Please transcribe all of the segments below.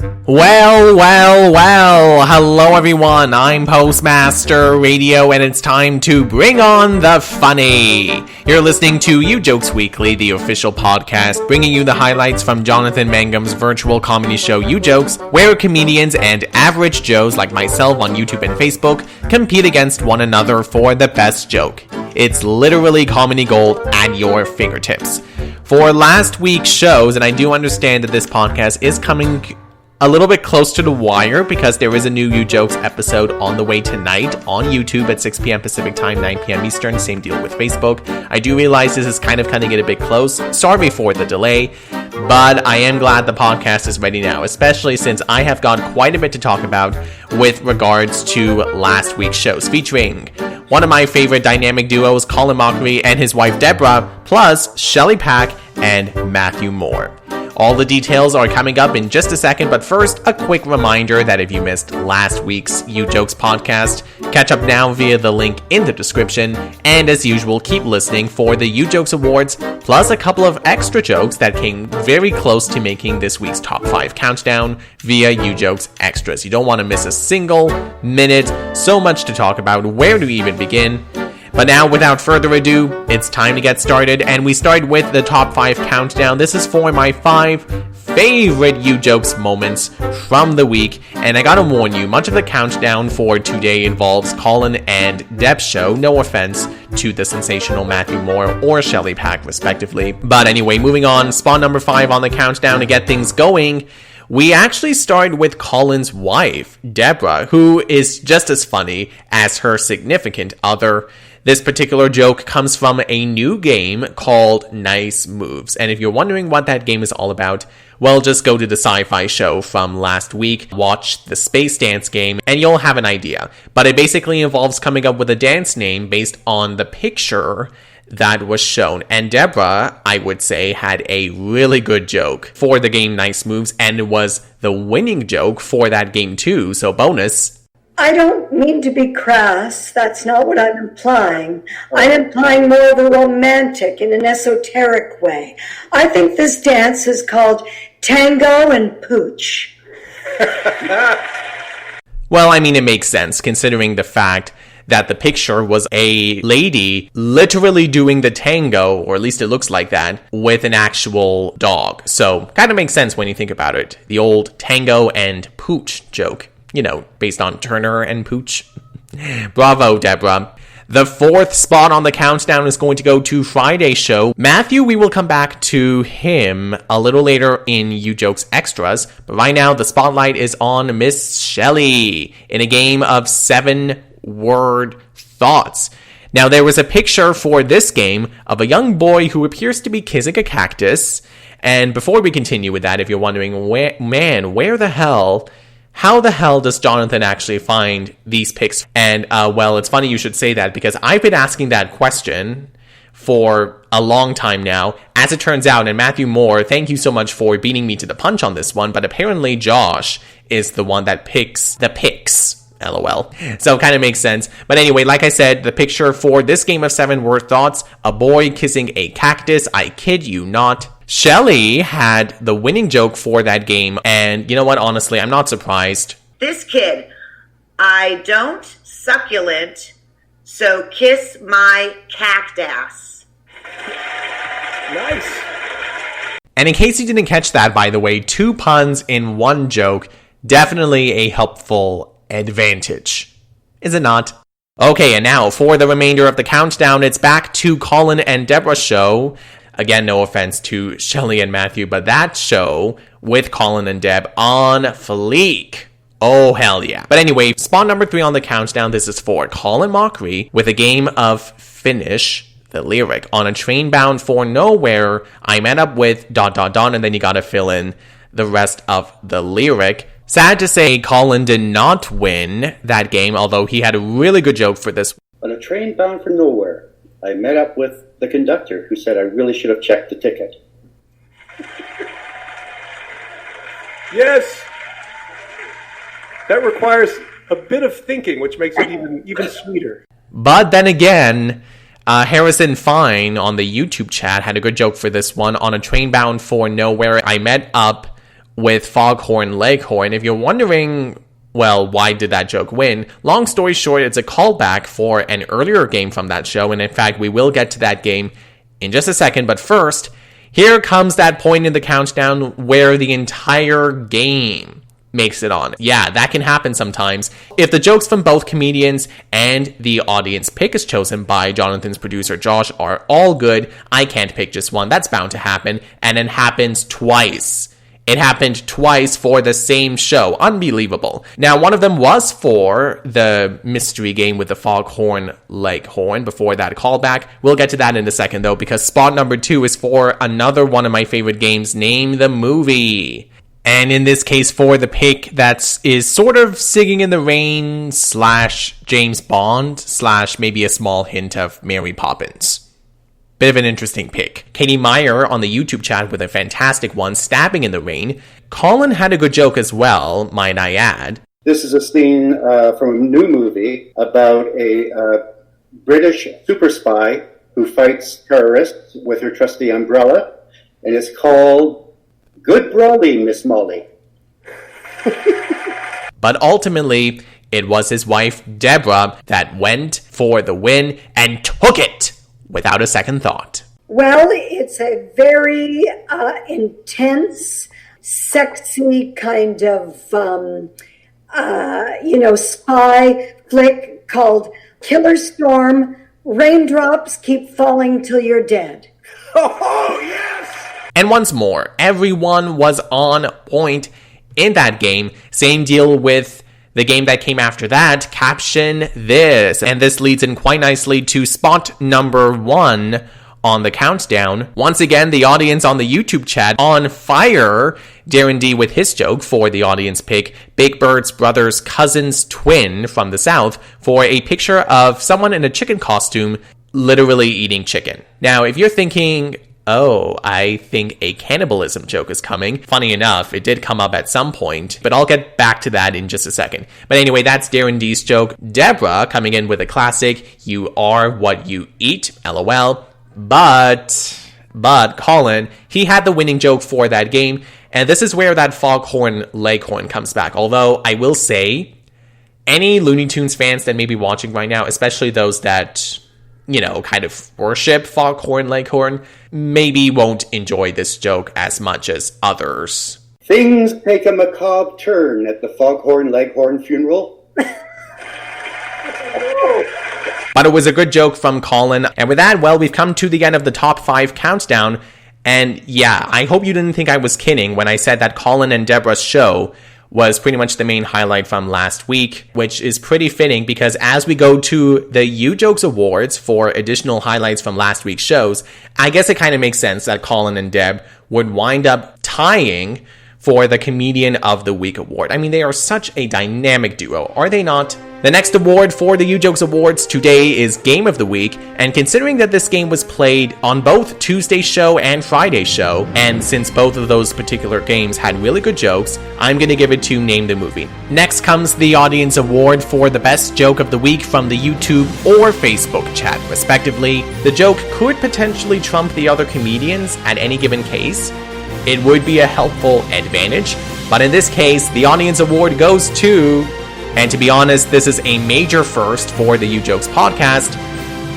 Well, hello everyone, I'm Postmaster Radio, and it's time to bring on the funny. You're listening to Ujokes Weekly, the official podcast, bringing you the highlights from Jonathan Mangum's virtual comedy show Ujokes, where comedians and average Joes like myself on YouTube and Facebook compete against one another for the best joke. It's literally comedy gold at your fingertips. For last week's shows, and I do understand that this podcast is coming a little bit close to the wire because there is a new Ujokes episode on the way tonight on YouTube at 6 p.m. Pacific Time, 9 p.m. Eastern. Same deal with Facebook. I do realize this is kind of get a bit close. Sorry for the delay, but I am glad the podcast is ready now, especially since I have got quite a bit to talk about with regards to last week's shows, featuring one of my favorite dynamic duos, Colin Mockery and his wife Deborah, plus Shelley Pack and Matthew Moore. All the details are coming up in just a second, but first, a quick reminder that if you missed last week's Ujokes podcast, catch up now via the link in the description, and as usual, keep listening for the Ujokes Awards, plus a couple of extra jokes that came very close to making this week's Top 5 countdown via Ujokes Extras. You don't want to miss a single minute, so much to talk about, where to even begin. But now, without further ado, it's time to get started, and we start with the Top 5 countdown. This is for my 5 favorite Ujokes moments from the week, and I gotta warn you, much of the countdown for today involves Colin and Deb's show, no offense to the sensational Matthew Moore or Shelley Pack, respectively. But anyway, moving on, spot number 5 on the countdown to get things going. We actually start with Colin's wife, Deborah, who is just as funny as her significant other. This particular joke comes from a new game called Nice Moves. And if you're wondering what that game is all about, well, just go to the sci-fi show from last week, watch the Space Dance game, and you'll have an idea. But it basically involves coming up with a dance name based on the picture that was shown. And Deborah, I would say, had a really good joke for the game Nice Moves, and it was the winning joke for that game too, so bonus. I don't mean to be crass. That's not what I'm implying. I'm implying more of a romantic in an esoteric way. I think this dance is called Tango and Pooch. Well, I mean, it makes sense considering the fact that the picture was a lady literally doing the tango, or at least it looks like that, with an actual dog. So, kind of makes sense when you think about it. The old Tango and Pooch joke. You know, based on Turner and Pooch. Bravo, Deborah. The 4th spot on the countdown is going to go to Friday's show. Matthew, we will come back to him a little later in Ujokes Extras, but right now the spotlight is on Miss Shelley in a game of 7-word thoughts. Now, there was a picture for this game of a young boy who appears to be kissing a cactus, and before we continue with that, if you're wondering, how the hell does Jonathan actually find these pics? And, well, it's funny you should say that because I've been asking that question for a long time now. As it turns out, and Matthew Moore, thank you so much for beating me to the punch on this one, but apparently Josh is the one that picks the pics. LOL. So it kind of makes sense. But anyway, like I said, the picture for this game of 7-word thoughts, a boy kissing a cactus, I kid you not. Shelley had the winning joke for that game, and you know what, honestly, I'm not surprised. This kid, I don't succulent, so kiss my cactus. Nice. And in case you didn't catch that, by the way, 2 puns in 1 joke, definitely a helpful advantage. Is it not? Okay, and now for the remainder of the countdown, it's back to Colin and Deborah's show. Again, no offense to Shelley and Matthew, but that show with Colin and Deb on fleek. Oh, hell yeah. But anyway, spot number 3 on the countdown, this is for Colin Mockery with a game of Finish the Lyric. On a train bound for nowhere, I met up with ... and then you gotta fill in the rest of the lyric. Sad to say, Colin did not win that game, although he had a really good joke for this. On a train bound for nowhere, I met up with the conductor who said I really should have checked the ticket. Yes! That requires a bit of thinking, which makes it even sweeter. But then again, Harrison Fine on the YouTube chat had a good joke for this one. On a train bound for nowhere, I met up with Foghorn Leghorn. If you're wondering, well, why did that joke win? Long story short, it's a callback for an earlier game from that show, and in fact, we will get to that game in just a second, but first, here comes that point in the countdown where the entire game makes it on. Yeah, that can happen sometimes. If the jokes from both comedians and the audience pick is chosen by Jonathan's producer Josh are all good, I can't pick just one. That's bound to happen, and it happens twice. It happened twice for the same show. Unbelievable. Now, one of them was for the mystery game with the Foghorn Leghorn before that callback. We'll get to that in a second, though, because spot number 2 is for another one of my favorite games, Name the Movie. And in this case, for the pick that is sort of Singing in the Rain / James Bond / maybe a small hint of Mary Poppins. Bit of an interesting pick. Katie Meyer on the YouTube chat with a fantastic one, Stabbing in the Rain. Colin had a good joke as well, might I add. This is a scene from a new movie about a British super spy who fights terrorists with her trusty umbrella, and it's called Good Brawly, Miss Molly. But ultimately, it was his wife, Deborah, that went for the win and took it without a second thought. Well, it's a very intense, sexy kind of, spy flick called Killer Storm. Raindrops keep falling till you're dead. Oh, yes! And once more, everyone was on point in that game. Same deal with the game that came after that, Caption This. And this leads in quite nicely to spot number 1 on the countdown. Once again, the audience on the YouTube chat on fire. Darren D with his joke for the audience pick, Big Bird's brother's cousin's twin from the South, for a picture of someone in a chicken costume literally eating chicken. Now, if you're thinking, oh, I think a cannibalism joke is coming. Funny enough, it did come up at some point, but I'll get back to that in just a second. But anyway, that's Darren D's joke. Deborah coming in with a classic, you are what you eat, LOL. But Colin, he had the winning joke for that game, and this is where that Foghorn Leghorn comes back. Although, I will say, any Looney Tunes fans that may be watching right now, especially those that, kind of worship Foghorn Leghorn, maybe won't enjoy this joke as much as others. Things take a macabre turn at the Foghorn Leghorn funeral. But it was a good joke from Colin. And with that, well, we've come to the end of the top 5 countdown. And yeah, I hope you didn't think I was kidding when I said that Colin and Deborah's show was pretty much the main highlight from last week, which is pretty fitting because as we go to the Ujokes Awards for additional highlights from last week's shows, I guess it kind of makes sense that Colin and Deb would wind up tying for the Comedian of the Week award. I mean, they are such a dynamic duo, are they not? The next award for the Ujokes Awards today is Game of the Week, and considering that this game was played on both Tuesday's show and Friday's show, and since both of those particular games had really good jokes, I'm going to give it to Name the Movie. Next comes the Audience Award for the Best Joke of the Week from the YouTube or Facebook chat, respectively. The joke could potentially trump the other comedians at any given case. It would be a helpful advantage, but in this case, the Audience Award goes to... And to be honest, this is a major first for the Ujokes podcast.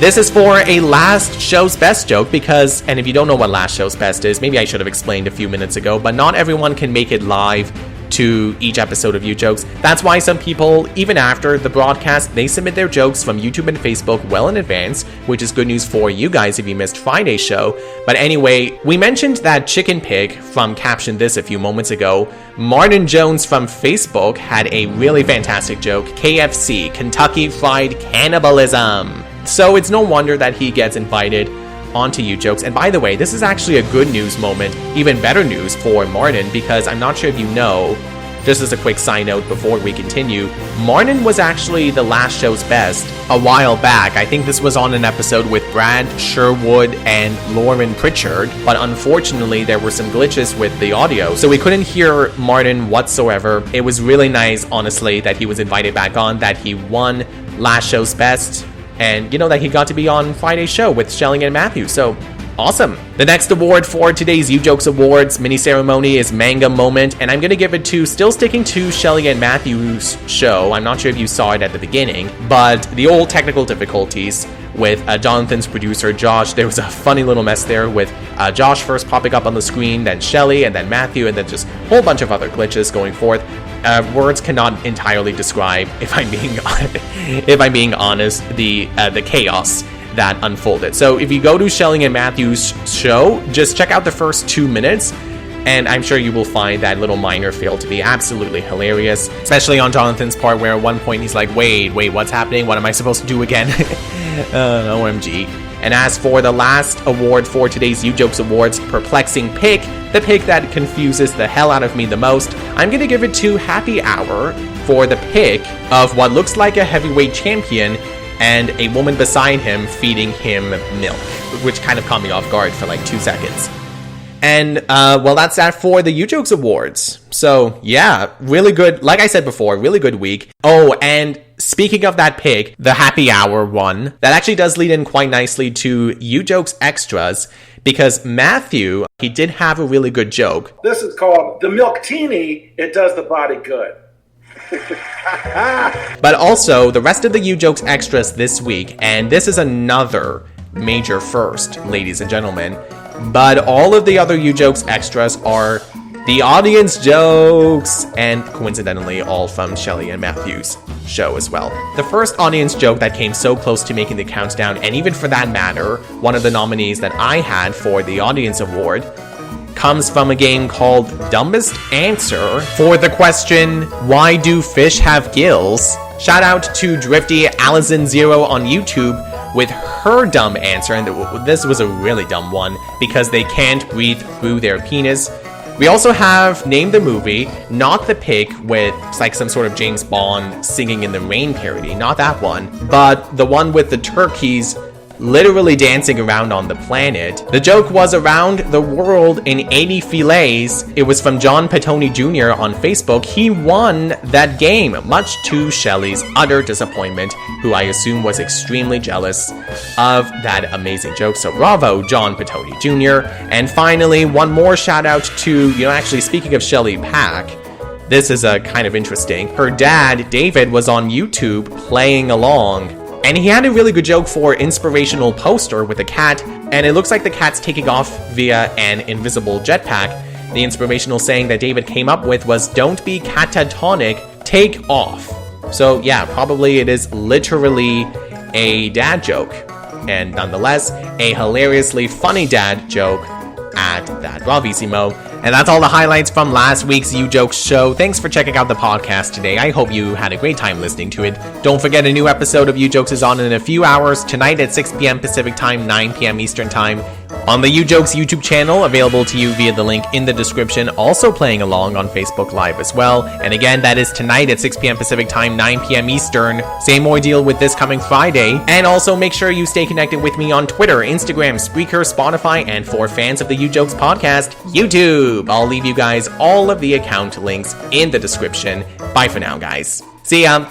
This is for a Last Show's Best joke because, and if you don't know what Last Show's Best is, maybe I should have explained a few minutes ago, but not everyone can make it live to each episode of Ujokes. That's why some people, even after the broadcast, they submit their jokes from YouTube and Facebook well in advance, which is good news for you guys if you missed Friday's show. But anyway, we mentioned that chicken pig from Caption This a few moments ago. Martin Jones from Facebook had a really fantastic joke, KFC, Kentucky Fried Cannibalism. So it's no wonder that he gets invited onto Ujokes. And by the way, this is actually a good news moment, even better news for Martin, because I'm not sure if you know, just as a quick side note before we continue, Martin was actually the Last Show's Best a while back. I think this was on an episode with Brad Sherwood and Lauren Pritchard, but unfortunately there were some glitches with the audio, so we couldn't hear Martin whatsoever. It was really nice, honestly, that he was invited back on, that he won Last Show's Best, and that he got to be on Friday's show with Shelling and Matthew. So Awesome. The next award for today's Ujokes Awards mini ceremony is Manga Moment, and I'm going to give it to, still sticking to Shelley and Matthew's show. I'm not sure if you saw it at the beginning, but the old technical difficulties with Jonathan's producer, Josh. There was a funny little mess there with Josh first popping up on the screen, then Shelley, and then Matthew, and then just a whole bunch of other glitches going forth. Words cannot entirely describe, if I'm being honest, the chaos that unfolded. So if you go to Shelley and Matthew's show, just check out the first 2 minutes, and I'm sure you will find that little minor fail to be absolutely hilarious, especially on Jonathan's part, where at one point he's like, wait, what's happening? What am I supposed to do again? OMG. And as for the last award for today's Ujokes Awards, Perplexing Pick, the pick that confuses the hell out of me the most, I'm gonna give it to Happy Hour for the pick of what looks like a heavyweight champion and a woman beside him feeding him milk, which kind of caught me off guard for like 2 seconds. And, well, that's that for the Ujokes Awards. So, yeah, really good, like I said before, really good week. Oh, and speaking of that pick, the Happy Hour one, that actually does lead in quite nicely to Ujokes Extras, because Matthew, he did have a really good joke. This is called the Milk Teeny. It does the body good. But also, the rest of the Ujokes Extras this week, and this is another major first, ladies and gentlemen, but all of the other Ujokes Extras are the audience jokes, and coincidentally, all from Shelley and Matthew's show as well. The first audience joke that came so close to making the countdown, and even for that matter, one of the nominees that I had for the audience award, comes from a game called Dumbest Answer for the question, why do fish have gills? Shout out to Drifty Allison0 on YouTube with her dumb answer, and this was a really dumb one, because they can't breathe through their penis. We also have Name the Movie, not the pick with like some sort of James Bond Singing in the Rain parody, not that one, but the one with the turkeys literally dancing around on the planet. The joke was around the world in 80 fillets. It was from John Petoni Jr. on Facebook. He won that game, much to Shelley's utter disappointment, who I assume was extremely jealous of that amazing joke. So bravo, John Petoni Jr. And finally, one more shout out to, actually speaking of Shelley Pack, this is kind of interesting. Her dad, David, was on YouTube playing along, and he had a really good joke for inspirational poster with a cat, and it looks like the cat's taking off via an invisible jetpack. The inspirational saying that David came up with was, don't be catatonic, take off. So yeah, probably it is literally a dad joke, and nonetheless, a hilariously funny dad joke at that. Bravissimo. And that's all the highlights from last week's Ujokes show. Thanks for checking out the podcast today. I hope you had a great time listening to it. Don't forget, a new episode of Ujokes is on in a few hours, tonight at 6 p.m. Pacific Time, 9 p.m. Eastern Time, on the Ujokes YouTube channel, available to you via the link in the description, also playing along on Facebook Live as well. And again, that is tonight at 6 p.m. Pacific Time, 9 p.m. Eastern. Same ordeal with this coming Friday. And also make sure you stay connected with me on Twitter, Instagram, Spreaker, Spotify, and for fans of the Ujokes podcast, YouTube. I'll leave you guys all of the account links in the description. Bye for now, guys. See ya!